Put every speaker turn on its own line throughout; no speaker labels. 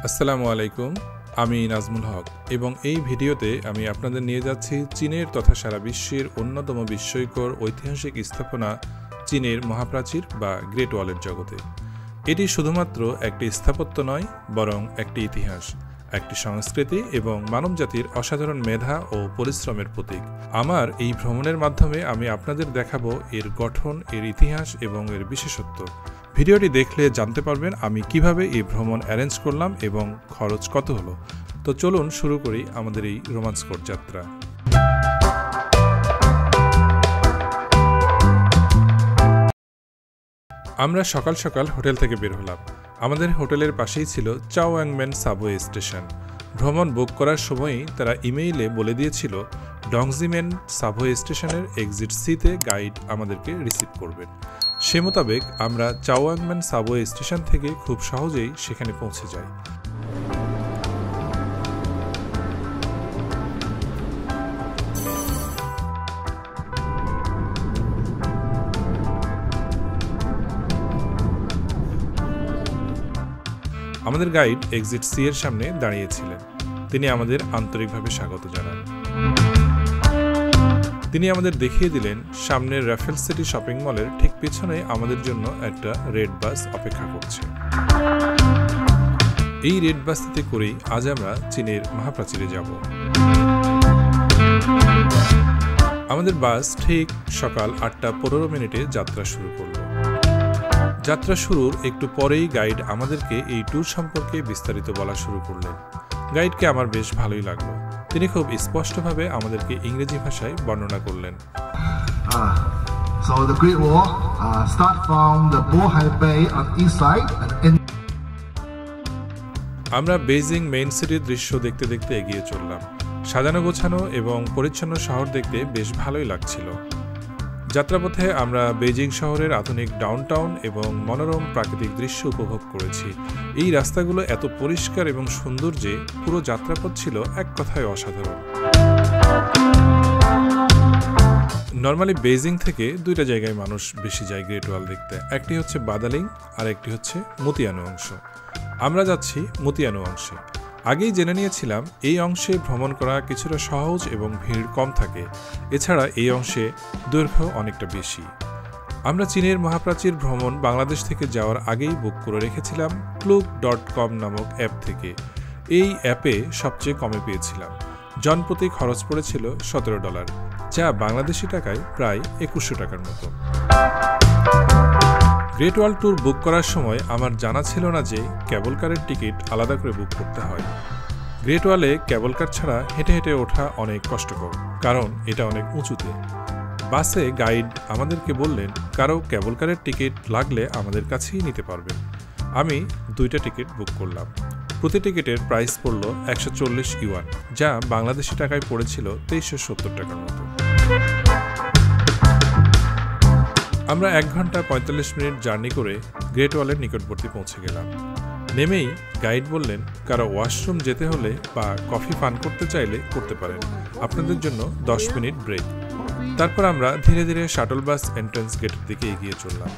আসসালামু আলাইকুম, আমি নাজমুল হক এবং এই ভিডিওতে আমি আপনাদের নিয়ে যাচ্ছি চীনের তথা সারা বিশ্বের অন্যতম বিস্ময়কর ঐতিহাসিক স্থাপনা চীনের মহাপ্রাচীর বা গ্রেট ওয়ালের জগতে। এটি শুধুমাত্র একটি স্থাপত্য নয়, বরং একটি ইতিহাস, একটি সংস্কৃতি এবং মানবজাতির অসাধারণ মেধা ও পরিশ্রমের প্রতীক। আমার এই ভ্রমণের মাধ্যমে আমি আপনাদের দেখাবো এর গঠন, এর ইতিহাস এবং এর বিশেষত্ব। ভিডিওটি দেখলে জানতে পারবেন আমি কিভাবে এই ভ্রমণ অ্যারেঞ্জ করলাম এবং খরচ কত হলো। তো চলুন শুরু করি আমাদের এই রোমাঞ্চকর যাত্রা। আমরা সকাল সকাল হোটেল থেকে বের হলাম। আমাদের হোটেলের পাশেই ছিল চাওয়াংম্যান সাবওয়ে স্টেশন। ভ্রমণ বুক করার সময়ই তারা ইমেইলে বলে দিয়েছিল ডংজিমেন সাবওয়ে স্টেশনের এক্সিট সিতে গাইড আমাদেরকে রিসিভ করবেন। সে মোতাবেক আমরা চাওয়াংম্যান সাবওয়ে স্টেশন থেকে খুব সহজেই সেখানে পৌঁছে যাই। আমাদের গাইড এক্সিট সি এর সামনে দাঁড়িয়েছিলেন। তিনি আমাদের আন্তরিকভাবে স্বাগত জানান। তিনি আমাদের দেখিয়ে দিলেন সামনের রাফেল সিটি শপিং মলের ঠিক পিছনে আমাদের জন্য একটা রেড বাস অপেক্ষা করছে। এই রেড বাসটিতে করেই আজ আমরা চীনের মহাপ্রাচীরে যাব। আমাদের বাস ঠিক সকাল 8:15 যাত্রা শুরু করল। যাত্রা শুরুর একটু পরেই গাইড আমাদেরকে এই ট্যুর সম্পর্কে বিস্তারিত বলা শুরু করলেন। গাইডকে আমার বেশ ভালোই লাগলো। তিনি খুব স্পষ্টভাবে আমাদেরকে ইংরেজি ভাষায় বর্ণনা করলেন।
So the Great Wall start from the Bohai Bay on east side and
আমরা বেইজিং মেইন সিটির দৃশ্য দেখতে দেখতে এগিয়ে চললাম। সাজানো গোছানো এবং পরিচ্ছন্ন শহর দেখতে বেশ ভালোই লাগছিল। যাত্রাপথে আমরা বেইজিং শহরের আধুনিক ডাউনটাউন এবং মনোরম প্রাকৃতিক দৃশ্য উপভোগ করেছি। এই রাস্তাগুলো এত পরিষ্কার এবং সুন্দর যে পুরো যাত্রাপথ ছিল এক কথায় অসাধারণ। নর্মালি বেইজিং থেকে দুইটা জায়গায় মানুষ বেশি যায় গ্রেট ওয়াল দেখতে, একটি হচ্ছে বাদালিং আর একটি হচ্ছে মতিয়ানো অংশ। আমরা যাচ্ছি মতিয়ানো অংশে। আগেই জেনে নিয়েছিলাম এই অংশে ভ্রমণ করা কিছুটা সহজ এবং ভিড় কম থাকে। এছাড়া এই অংশে দৈর্ঘ্য অনেকটা বেশি। আমরা চীনের মহাপ্রাচীর ভ্রমণ বাংলাদেশ থেকে যাওয়ার আগেই বুক করে রেখেছিলাম Klook.com নামক অ্যাপ থেকে। এই অ্যাপে সবচেয়ে কমে পেয়েছিলাম। জনপ্রতি খরচ পড়েছিল $17, যা বাংলাদেশি টাকায় প্রায় 2100 টাকার মতো। গ্রেট ওয়াল ট্যুর বুক করার সময় আমার জানা ছিল না যে কেবল কারের টিকিট আলাদা করে বুক করতে হয়। গ্রেট ওয়ালে কেবল কার ছাড়া হেঁটে হেঁটে ওঠা অনেক কষ্টকর, কারণ এটা অনেক উঁচুতে। বাসে গাইড আমাদেরকে বললেন কারো কেবল কারের টিকিট লাগলে আমাদের কাছেই নিতে পারবেন। আমি 2টা টিকিট বুক করলাম। প্রতি টিকিটের প্রাইস পড়ল 140 ইউয়ান, যা বাংলাদেশি টাকায় পড়েছিল 2370 টাকার মতো। আমরা 1 ঘন্টা 45 মিনিট জার্নি করে গ্রেট ওয়ালের নিকটবর্তী পৌঁছে গেলাম। নেমেই গাইড বললেন কারো ওয়াশরুম যেতে হলে বা কফি পান করতে চাইলে করতে পারেন, আপনাদের জন্য 10 মিনিট ব্রেক। তারপর আমরা ধীরে ধীরে শাটল বাস এন্ট্রান্স গেটের দিকে এগিয়ে চললাম।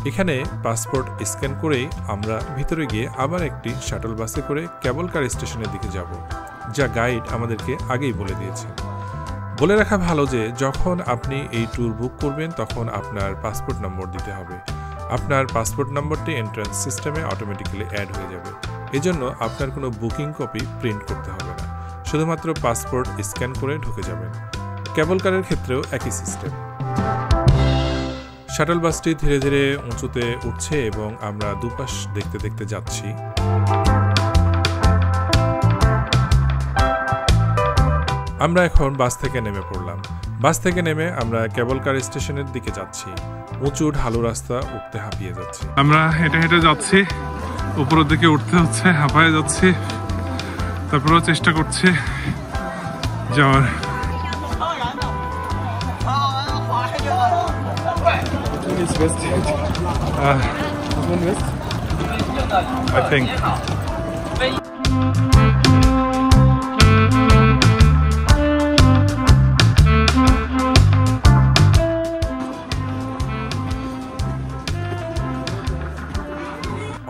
এখানে পাসপোর্ট স্ক্যান করেই আমরা ভিতরে গিয়ে আবার একটি শাটল বাসে করে কেবল কার স্টেশনের দিকে যাব, যা গাইড আমাদেরকে আগেই বলে দিয়েছে। বলে রাখা ভালো যে যখন আপনি এই ট্যুর বুক করবেন তখন আপনার পাসপোর্ট নম্বর দিতে হবে। আপনার পাসপোর্ট নম্বরটি এন্ট্রান্স সিস্টেমে অটোমেটিক্যালি অ্যাড হয়ে যাবে। এজন্য আপনার কোনো বুকিং কপি প্রিন্ট করতে হবে না, শুধুমাত্র পাসপোর্ট স্ক্যান করে ঢুকে যাবেন। কেবল কারের ক্ষেত্রেও একই সিস্টেম। শাটল বাসটি ধীরে ধীরে উঁচুতে উঠছে এবং আমরা দুপাশ দেখতে দেখতে যাচ্ছি। আমরা এখন বাস থেকে নেমে পড়লাম। বাস থেকে নেমে আমরা কেবল কার স্টেশনের দিকে যাচ্ছি। উঁচু ঢালু রাস্তা উঠতে হাঁপিয়ে যাচ্ছি।
আমরা হেঁটে হেঁটে যাচ্ছি, উপরের দিকে উঠতে হচ্ছে, হাঁপায়ে যাচ্ছি, তারপরেও চেষ্টা করছি যাওয়ার।
I think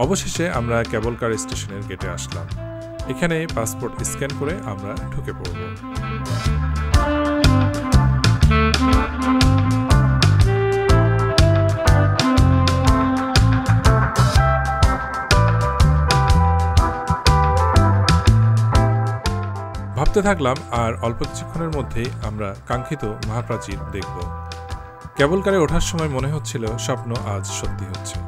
অবশেষে আমরা কেবল কার স্টেশনের গেটে আসলাম। এখানে পাসপোর্ট স্ক্যান করে আমরা ঢুকে পড়ব। ভাবতে থাকলাম আর অল্প কিছুক্ষণের মধ্যেই আমরা কাঙ্ক্ষিত মহাপ্রাচীর দেখব। কেবল কারে ওঠার সময় মনে হচ্ছিল স্বপ্ন আজ সত্যি হচ্ছে।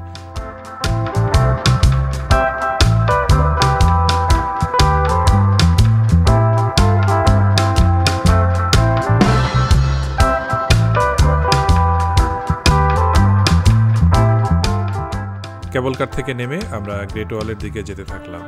কেবল কার থেকে নেমে আমরা গ্রেট ওয়ালের দিকে যেতে থাকলাম।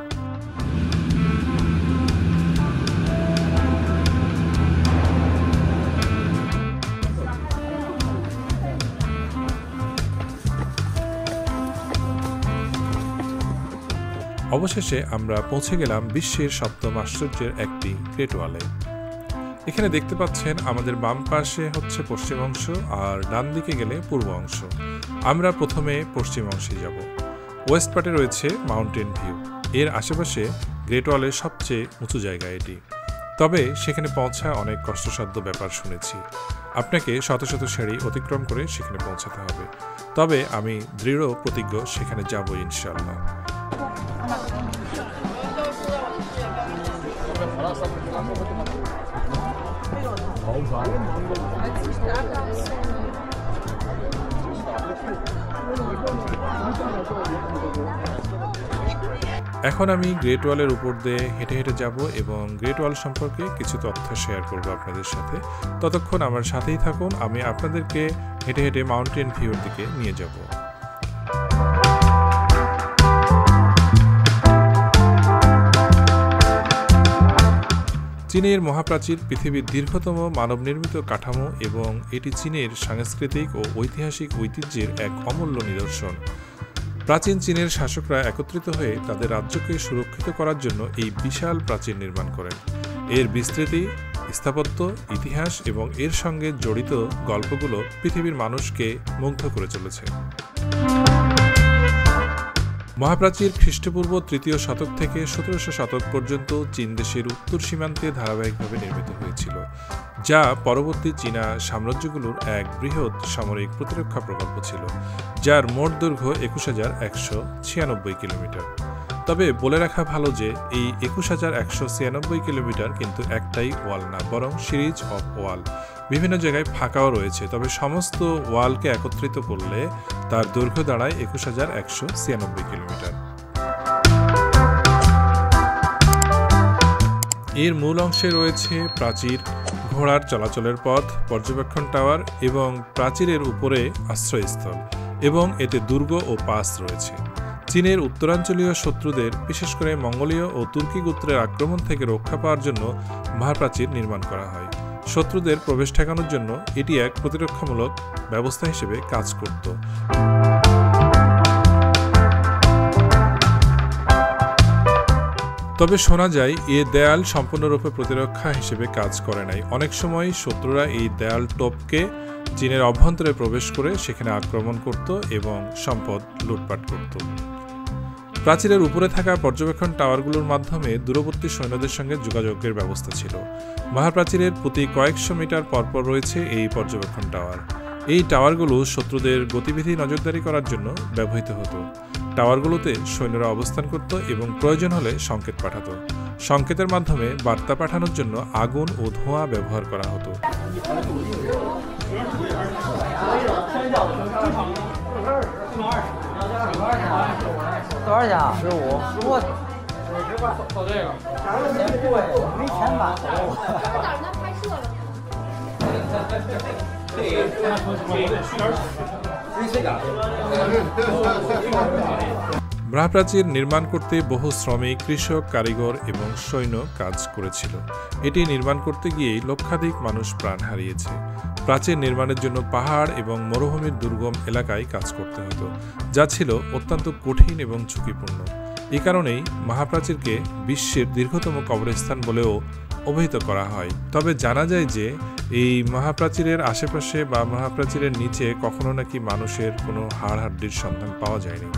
অবশেষে আমরা পৌঁছে গেলাম বিশ্বের সপ্তম আশ্চর্যের একটি গ্রেট ওয়ালে। এখানে দেখতে পাচ্ছেন আমাদের বাম পাশে হচ্ছে পশ্চিম অংশ আর ডান দিকে গেলে পূর্ব অংশ। আমরা প্রথমে পশ্চিম অংশে যাব। ওয়েস্ট পার্টে রয়েছে মাউন্টেন ভিউ। এর আশেপাশে গ্রেট ওয়ালের সবচেয়ে উঁচু জায়গা এটি। তবে সেখানে পৌঁছা অনেক কষ্টসাধ্য ব্যাপার শুনেছি। আপনাকে শত শত সিঁড়ি অতিক্রম করে সেখানে পৌঁছাতে হবে। তবে আমি দৃঢ় প্রতিজ্ঞ সেখানে যাব ইনশাআল্লাহ। এখন আমি গ্রেট ওয়ালের উপর দিয়ে হেঁটে হেঁটে যাব এবং গ্রেট ওয়াল সম্পর্কে কিছু তথ্য শেয়ার করব আপনাদের সাথে। ততক্ষণ আমার সাথেই থাকুন, আমি আপনাদেরকে হেঁটে হেঁটে মাউন্টেন ভিউর দিকে নিয়ে যাব। চীনের মহাপ্রাচীর পৃথিবীর দীর্ঘতম মানব নির্মিত কাঠামো এবং এটি চীনের সাংস্কৃতিক ও ঐতিহাসিক ঐতিহ্যের এক অমূল্য নিদর্শন। প্রাচীন চীনের শাসকরা একত্রিত হয়ে তাদের রাজ্যকে সুরক্ষিত করার জন্য এই বিশাল প্রাচীর নির্মাণ করেন। এর বিস্তৃতি, স্থাপত্য, ইতিহাস এবং এর সঙ্গে জড়িত গল্পগুলো পৃথিবীর মানুষকে মুগ্ধ করে চলেছে। মহাপ্রাচীর খ্রিস্টপূর্ব ৩য় শতক থেকে ১৭০০ শতক পর্যন্ত চীন দেশের উত্তর সীমান্তে ধারাবাহিকভাবে নির্মিত হয়েছিল, যা পরবর্তী চীনা সাম্রাজ্যগুলোর এক বৃহৎ সামরিক প্রতিরক্ষা প্রকল্প ছিল, যার মোট দৈর্ঘ্য ২১,১৯৬ কিলোমিটার। তবে বলে রাখা ভালো যে এই ২১,১৯৬ কিলোমিটার কিন্তু একটাই ওয়াল না, বরং সিরিজ অফ ওয়াল। বিভিন্ন জায়গায় ফাঁকাও রয়েছে, তবে সমস্ত ওয়ালকে একত্রিত করলে তার দৈর্ঘ্য দাঁড়ায় ২১,১৯৬ কিলোমিটার। এর মূল অংশে রয়েছে প্রাচীর, ঘোড়ার চলাচলের পথ, পর্যবেক্ষণ টাওয়ার এবং প্রাচীরের উপরে আশ্রয়স্থল, এবং এতে দুর্গ ও পাস রয়েছে। চীনের উত্তরাঞ্চলীয় শত্রুদের, বিশেষ করে মঙ্গোলীয় ও তুর্কি গোত্রের আক্রমণ থেকে রক্ষা পাওয়ার জন্য মহাপ্রাচীর নির্মাণ করা হয়। শত্রুদের প্রবেশ ঠেকানোর জন্য এটি এক প্রতিরক্ষামূলক ব্যবস্থা হিসেবে কাজ করত। তবে শোনা যায় এ দেয়াল সম্পূর্ণরূপে প্রতিরক্ষা হিসেবে কাজ করে নাই। অনেক সময় শত্রুরা এই দেয়াল টপকে চীনের অভ্যন্তরে প্রবেশ করে সেখানে আক্রমণ করত এবং সম্পদ লুটপাট করত। প্রাচীরের উপরে থাকা পর্যবেক্ষণ টাওয়ারগুলোর মাধ্যমে দূরবর্তী সৈন্যদের সঙ্গে যোগাযোগের ব্যবস্থা ছিল। মহাপ্রাচীরের প্রতি কয়েকশো মিটার পরপর রয়েছে এই পর্যবেক্ষণ টাওয়ার। এই টাওয়ারগুলো শত্রুদের গতিবিধি নজরদারি করার জন্য ব্যবহৃত হতো। টাওয়ারগুলোতে সৈন্যরা অবস্থান করত এবং প্রয়োজন হলে সংকেত পাঠাত। সংকেতের মাধ্যমে বার্তা পাঠানোর জন্য আগুন ও ধোঁয়া ব্যবহার করা হতো। মহাপ্রাচীর নির্মাণ করতে বহু শ্রমিক, কৃষক, কারিগর এবং সৈন্য কাজ করেছিল। এটি নির্মাণ করতে গিয়েই লক্ষাধিক মানুষ প্রাণ হারিয়েছে। প্রাচীর নির্মাণের জন্য পাহাড় এবং মরুভূমির দুর্গম এলাকায় কাজ করতে হতো, যা ছিল অত্যন্ত কঠিন এবং ঝুঁকিপূর্ণ। এ কারণেই মহাপ্রাচীরকে বিশ্বের দীর্ঘতম কবরস্থান বলেও অভিহিত করা হয়। তবে জানা যায় যে এই মহাপ্রাচীরের আশেপাশে বা মহাপ্রাচীরের নিচে কখনো নাকি মানুষের কোনো হাড়হাড্ডির সন্ধান পাওয়া যায়নি।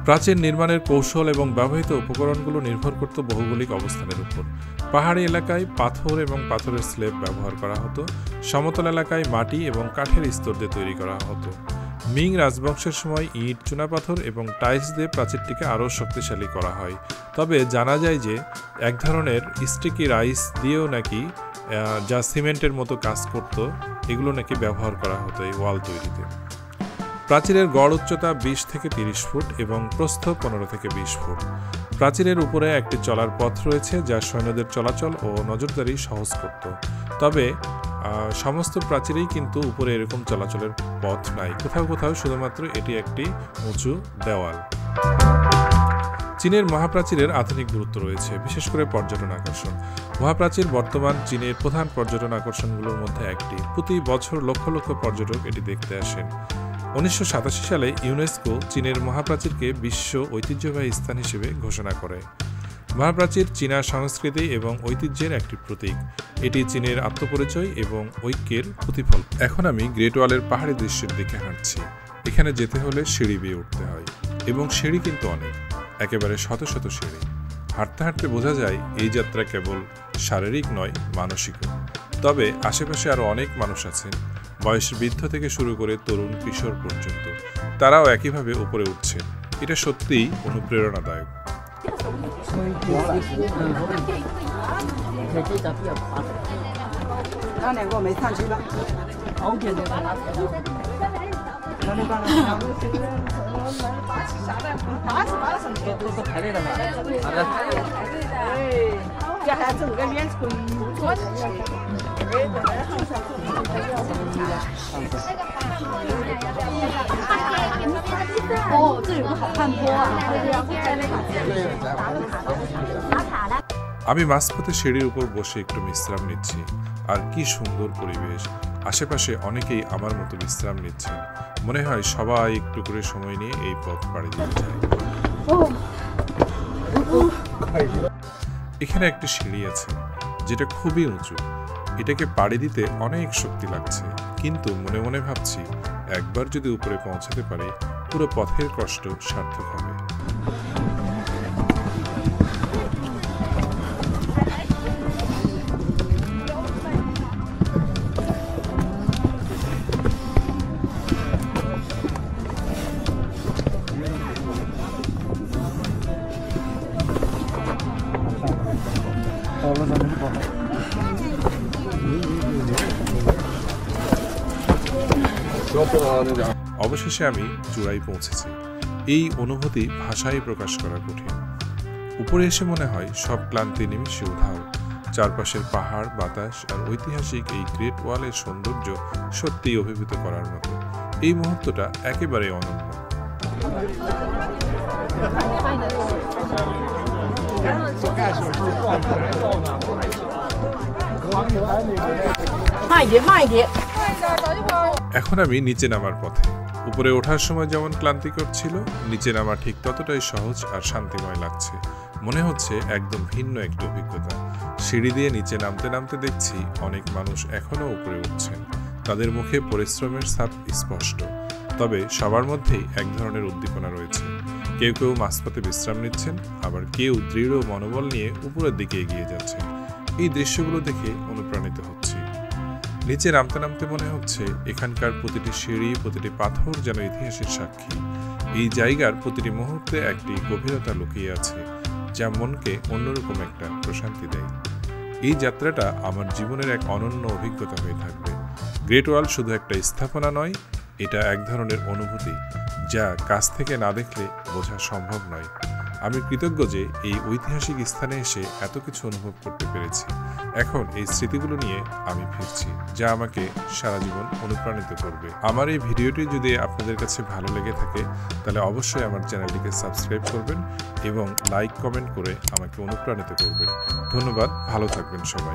প্রাচীর নির্মাণের কৌশল এবং ব্যবহৃত উপকরণগুলো নির্ভর করত ভৌগোলিক অবস্থানের উপর। পাহাড়ি এলাকায় পাথর এবং পাথরের স্ল্যাব ব্যবহার করা হতো, সমতল এলাকায় মাটি এবং কাঠের স্তর দিয়ে তৈরি করা হতো। মিং রাজবংশের সময় ইট, চুনাপাথর এবং টাইলস দিয়ে প্রাচীরটিকে আরও শক্তিশালী করা হয়। তবে জানা যায় যে এক ধরনের স্টিকি রাইস দিয়েও নাকি যা সিমেন্টের মতো কাজ করত, এগুলো নাকি ব্যবহার করা হতো এই ওয়াল তৈরিতে। প্রাচীরের গড় উচ্চতা 20 থেকে 30 ফুট এবং প্রস্থ 15 থেকে 20 ফুট। প্রাচীরের উপরে একটি চলার পথ রয়েছে যা সৈন্যদের চলাচল ও নজরদারি সহজ করত। তবে সমস্ত প্রাচীরেই কিন্তু উপরে এরকম চলাচলের পথ নাই, কোথাও কোথাও শুধুমাত্র এটি একটি উঁচু দেওয়াল। চীনের মহাপ্রাচীরের আধুনিক গুরুত্ব রয়েছে, বিশেষ করে পর্যটন আকর্ষণ। মহাপ্রাচীর বর্তমান চীনের প্রধান পর্যটন আকর্ষণগুলোর মধ্যে একটি। প্রতি বছর লক্ষ লক্ষ পর্যটক এটি দেখতে আসেন। 1987 সালে ইউনেস্কো চীনের মহাপ্রাচীরকে বিশ্ব ঐতিহ্যবাহী স্থান হিসেবে ঘোষণা করে। মহাপ্রাচীর চীনা সংস্কৃতি এবং ঐতিহ্যের একটি প্রতীক। এটি চীনের আত্মপরিচয় এবং ঐক্যের প্রতিফল। এখন আমি গ্রেট ওয়ালের পাহাড়ি দৃশ্যের দিকে হাঁটছি। এখানে যেতে হলে সিঁড়ি বেয়ে উঠতে হয় এবং সিঁড়ি কিন্তু অনেক, একেবারে শত শত সিঁড়ি। হাঁটতে হাঁটতে বোঝা যায় এই যাত্রা কেবল শারীরিক নয়, মানসিকও। তবে আশেপাশে আরও অনেক মানুষ আছেন, বয়স বৃদ্ধ থেকে শুরু করে তরুণ কিশোর পর্যন্ত। তারাও একইভাবে উপরে উঠছে। এটা সত্যিই অনুপ্রেরণাদায়ক। আমি মাঝপথে সিঁড়ির উপর বসে একটু বিশ্রাম নিচ্ছি। আর কি সুন্দর পরিবেশ! আশেপাশে অনেকেই আমার মতো বিশ্রাম নিচ্ছেন। মনে হয় সবাই একটু করে সময় নিয়ে এই পথ পাড়ি দিতে চায়। এখানে একটি সিঁড়ি আছে যেটা খুবই উঁচু। এটাকে পাড়ি দিতে অনেক শক্তি লাগছে, কিন্তু মনে মনে ভাবছি একবার যদি উপরে পৌঁছাতে পারি, পুরো পথের কষ্ট সার্থক হবে। অবশেষে আমি চূড়ায় পৌঁছেছি। এই অনুভূতি ভাষায় প্রকাশ করা কঠিন। উপরে এসে মনে হয় সব ক্লান্তি নিমিষে উধাও। চারপাশের পাহাড়, বাতাস আর ঐতিহাসিক এই গ্রেট ওয়ালের সৌন্দর্য সত্যিই অভিভূত করার মতো। এই মুহূর্তটা একেবারে অনন্য। এখন আমি নিচে নামার পথে। উপরে ওঠার সময় যেমন ক্লান্তিকর ছিল, নিচে নামা ঠিক ততটাই সহজ আর শান্তিময় লাগছে। মনে হচ্ছে একদম ভিন্ন একটা অভিজ্ঞতা। সিঁড়ি দিয়ে নিচে নামতে নামতে দেখছি অনেক মানুষ এখনো উপরে উঠছেন। তাদের মুখে পরিশ্রমের ছাপ স্পষ্ট। তবে সবার মধ্যেই এক ধরনের উদ্দীপনা রয়েছে। কেউ কেউ মাঝপথে বিশ্রাম নিচ্ছেন, আবার কেউ দৃঢ় মনোবল নিয়ে উপরের দিকে এগিয়ে যাচ্ছেন। এই দৃশ্যগুলো দেখে অনুপ্রাণিত হচ্ছি। নিচে নামতে নামতে মনে হচ্ছে এখানকার প্রতিটি সিঁড়ি, প্রতিটি পাথর যেন ইতিহাসের সাক্ষী। এই জায়গার প্রতিটি মুহূর্তে একটি গভীরতা লুকিয়ে আছে, যা মনকে অন্যরকম একটা প্রশান্তি দেয়। এই যাত্রাটা আমার জীবনের এক অনন্য অভিজ্ঞতা হয়ে থাকবে। গ্রেট ওয়াল শুধু একটা স্থাপনা নয়, এটা এক ধরনের অনুভূতি যা কাছ থেকে না দেখলে বোঝা সম্ভব নয়। আমি কৃতজ্ঞ যে এই ঐতিহাসিক স্থানে এসে এত কিছু অনুভব করতে পেরেছি। এখন এই স্মৃতিগুলো নিয়ে আমি ফিরছি, যা আমাকে সারা জীবন অনুপ্রাণিত করবে। আমার এই ভিডিওটি যদি আপনাদের কাছে ভালো লেগে থাকে, তাহলে অবশ্যই আমার চ্যানেলটিকে সাবস্ক্রাইব করবেন এবং লাইক কমেন্ট করে আমাকে অনুপ্রাণিত করবেন। ধন্যবাদ, ভালো থাকবেন সবাই।